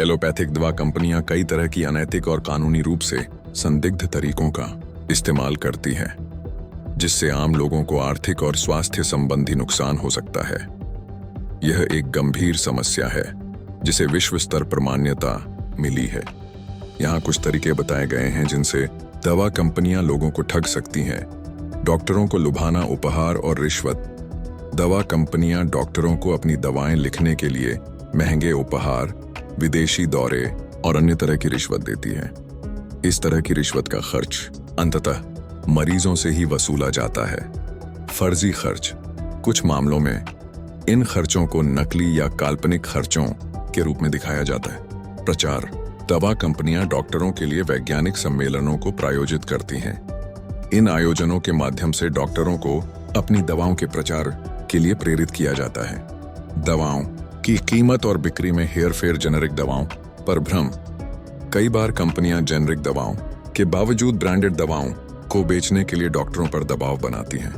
Allopathic दवा कंपनियां कई तरह की अनैतिक और कानूनी रूप से संदिग्ध तरीकों का इस्तेमाल करती हैं, जिससे आम लोगों को आर्थिक और स्वास्थ्य संबंधी नुकसान हो सकता है। यह एक गंभीर समस्या है जिसे विश्व स्तर पर मान्यता मिली है। यहाँ कुछ तरीके बताए गए हैं जिनसे दवा कंपनियां लोगों को ठग सकती हैं। डॉक्टरों को लुभाना, उपहार और रिश्वत। दवा कंपनियां डॉक्टरों को अपनी दवाएं लिखने के लिए महंगे उपहार, विदेशी दौरे और अन्य तरह की रिश्वत देती हैं। इस तरह की रिश्वत का खर्च अंततः मरीजों से ही वसूला जाता है। फर्जी खर्च। कुछ मामलों में इन खर्चों को नकली या काल्पनिक खर्चों के रूप में दिखाया जाता है। प्रचार। दवा कंपनियां डॉक्टरों के लिए वैज्ञानिक सम्मेलनों को प्रायोजित करती हैं। इन आयोजनों के माध्यम से डॉक्टरों को अपनी दवाओं के प्रचार के लिए प्रेरित किया जाता है। दवाओं की कीमत और बिक्री में हेरफेर। जेनेरिक दवाओं पर भ्रम। कई बार कंपनियां जेनेरिक दवाओं के बावजूद ब्रांडेड दवाओं को बेचने के लिए डॉक्टरों पर दबाव बनाती हैं,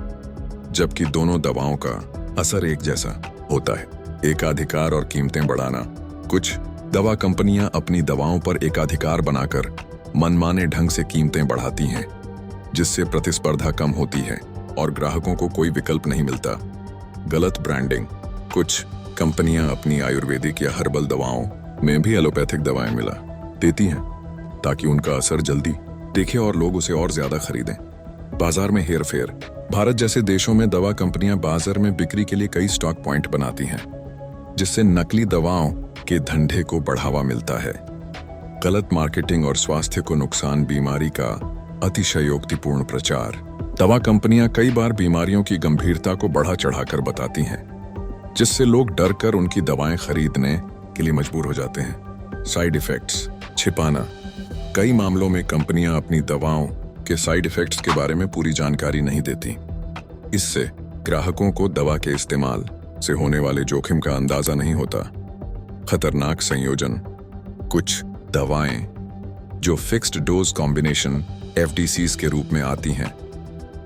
जबकि दोनों दवाओं का असर एक जैसा होता है। एकाधिकार और कीमतें बढ़ाना। कुछ दवा कंपनियां अपनी दवाओं पर एकाधिकार बनाकर मनमाने ढंग से कीमतें बढ़ाती हैं, जिससे प्रतिस्पर्धा कम होती है और ग्राहकों को कोई विकल्प नहीं मिलता। गलत ब्रांडिंग। कुछ कंपनियां अपनी आयुर्वेदिक या हर्बल दवाओं में भी एलोपैथिक दवाएं मिला देती हैं ताकि उनका असर जल्दी दिखे और लोग उसे और ज्यादा खरीदें। बाजार में हेरफेर। भारत जैसे देशों में दवा कंपनियां बाजार में बिक्री के लिए कई स्टॉक पॉइंट बनाती हैं, जिससे नकली दवाओं के धंधे को बढ़ावा मिलता है। गलत मार्केटिंग और स्वास्थ्य को नुकसान। बीमारी का अतिशयोक्तिपूर्ण प्रचार। दवा कंपनियां कई बार बीमारियों की गंभीरता को बढ़ा चढ़ाकर बताती हैं, जिससे लोग डरकर उनकी दवाएं खरीदने के लिए मजबूर हो जाते हैं। Side effects. छिपाना। कई मामलों में कंपनियां अपनी दवाओं के साइड इफेक्ट्स के बारे में पूरी जानकारी नहीं देती। इससे ग्राहकों को दवा के इस्तेमाल से होने वाले जोखिम का अंदाजा नहीं होता। खतरनाक संयोजन। कुछ दवाएं जो फिक्स्ड डोज कॉम्बिनेशन FDCs के रूप में आती हैं,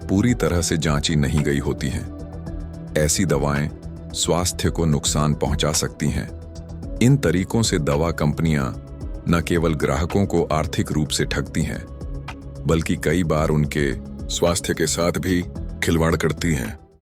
पूरी तरह से जांची नहीं गई होती हैं। ऐसी दवाएं स्वास्थ्य को नुकसान पहुंचा सकती हैं। इन तरीकों से दवा कंपनियां न केवल ग्राहकों को आर्थिक रूप से ठगती हैं, बल्कि कई बार उनके स्वास्थ्य के साथ भी खिलवाड़ करती हैं।